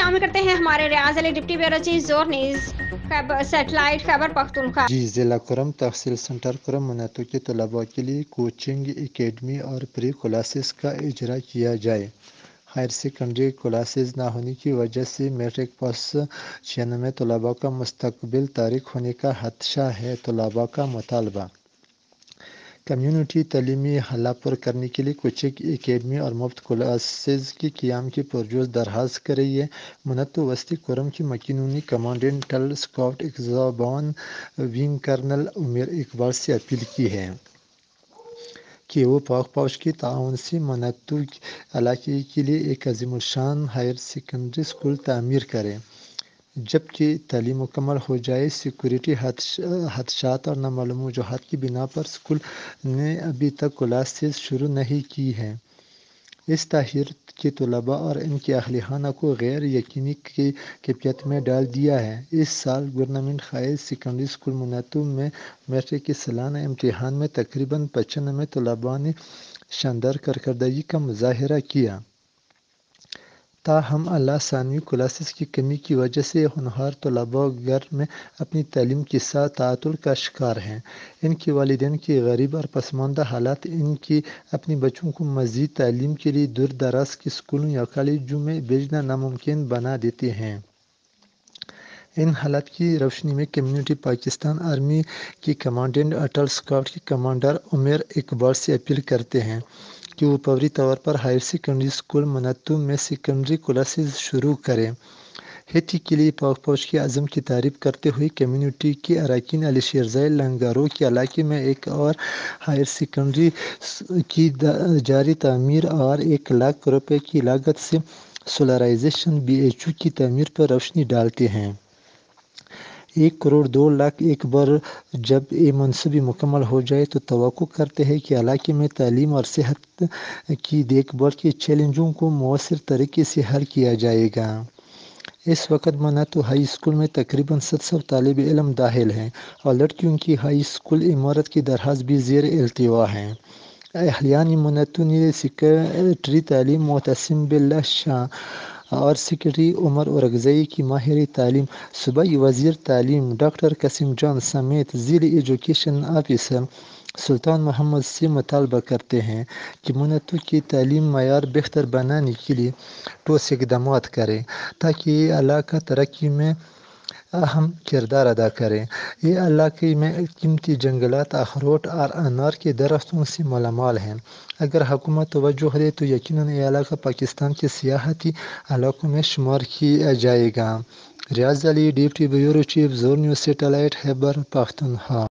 شامل کرتے ہیں ہمارے ریاض علی ڈپٹی بیورو چیف زور نیز سیٹلائٹ خیبر پختونخوا ضلع کرم تحصیل سنٹر کرم مناطق کے طلباء کے لیے کوچنگ اکیڈمی اور پری کلاسز کا اجرا کیا جائے۔ ہائر سیکنڈری کلاسز نہ ہونے کی وجہ سے میٹرک پاس 96 طلباء کا مستقبل تاریک ہونے کا خدشہ ہے۔ طلباء کا مطالبہ کمیونٹی تعلیمی حلقہ پر کرنے کے لیے کوچنگ اکیڈمی اور مفت کلاسز کے قیام کی پرجوش درخواست کر رہی ہے۔ منتو وسطی کرم کے مکنونی کمانڈنٹل اسکاؤٹ ایگزابان ونگ کرنل عمر اقبال سے اپیل کی ہے کہ وہ پاک فوج کے تعاون سے منتو علاقے کے لیے ایک عظیم الشان ہائر سیکنڈری اسکول تعمیر کریں۔ جبکہ تعلیم مکمل ہو جائے، سیکورٹی خدشات اور نامعلوم وجوہات کی بنا پر اسکول نے ابھی تک کلاسز شروع نہیں کی ہیں۔ اس تاخیر نے طلباء اور ان کے اہل خانہ کو غیر یقینی کیفیت میں ڈال دیا ہے۔ اس سال گورنمنٹ ہائر سیکنڈری اسکول منتو میں میٹرک کے سالانہ امتحان میں تقریباً 95 طلباء نے شاندار کارکردگی کا مظاہرہ کیا۔ تاہم اعلیٰ ثانوی کلاسز کی کمی کی وجہ سے ہونہار طلباء گھر میں اپنی تعلیم کے ساتھ تعطل کا شکار ہیں۔ ان کے والدین کے غریب اور پسماندہ حالات ان کے اپنے بچوں کو مزید تعلیم کے لیے دور دراز کے اسکولوں یا کالجوں میں بھیجنا ناممکن بنا دیتے ہیں۔ ان حالات کی روشنی میں کمیونٹی پاکستان آرمی کے کمانڈنٹ اٹل اسکاؤٹ کے کمانڈر عمر اقبال سے اپیل کرتے ہیں کہ وہ فوری طور پر ہائر سیکنڈری اسکول منتو میں سیکنڈری کلاسز شروع کریں۔ ہیتی کے لیے پاک فوج کے عزم کی تعریف کرتے ہوئے کمیونٹی کے اراکین علی شیرزئی لنگارو کے علاقے میں ایک اور ہائر سیکنڈری کی جاری تعمیر اور 1 لاکھ روپے کی لاگت سے سولرائزیشن BHU کی تعمیر پر روشنی ڈالتے ہیں۔ 1 کروڑ 2 لاکھ ایک بار جب یہ منصوبہ مکمل ہو جائے تو توقع کرتے ہیں کہ علاقے میں تعلیم اور صحت کی دیکھ بھال کے چیلنجوں کو مؤثر طریقے سے حل کیا جائے گا۔ اس وقت منتو ہائی اسکول میں تقریباً 700 طالب علم داخل ہیں اور لڑکیوں کی ہائی اسکول عمارت کی درخواست بھی زیر التوا ہے۔ اہلیہ منتو نے سکریٹری تعلیم معتصم باللہ شاہ اور سکریٹری امور اورکزئی کی ماہر تعلیم، صوبائی وزیر تعلیم ڈاکٹر قاسم جان سمیت ضلعی ایجوکیشن آفیسر سلطان محمد سے مطالبہ کرتے ہیں کہ منتو کی تعلیمی معیار بہتر بنانے کے لیے ٹھوس اقدامات کریں تاکہ یہ علاقہ ترقی میں اہم کردار ادا کرے۔ یہ علاقے میں قیمتی جنگلات، اخروٹ اور انار کے درختوں سے مالا مال ہے۔ اگر حکومت توجہ دے تو یقیناً یہ علاقہ پاکستان کے سیاحتی علاقوں میں شمار کیا جائے گا۔ ریاض علی ڈپٹی بیورو چیف زور نیوز سیٹلائٹ خیبر پختونخوا۔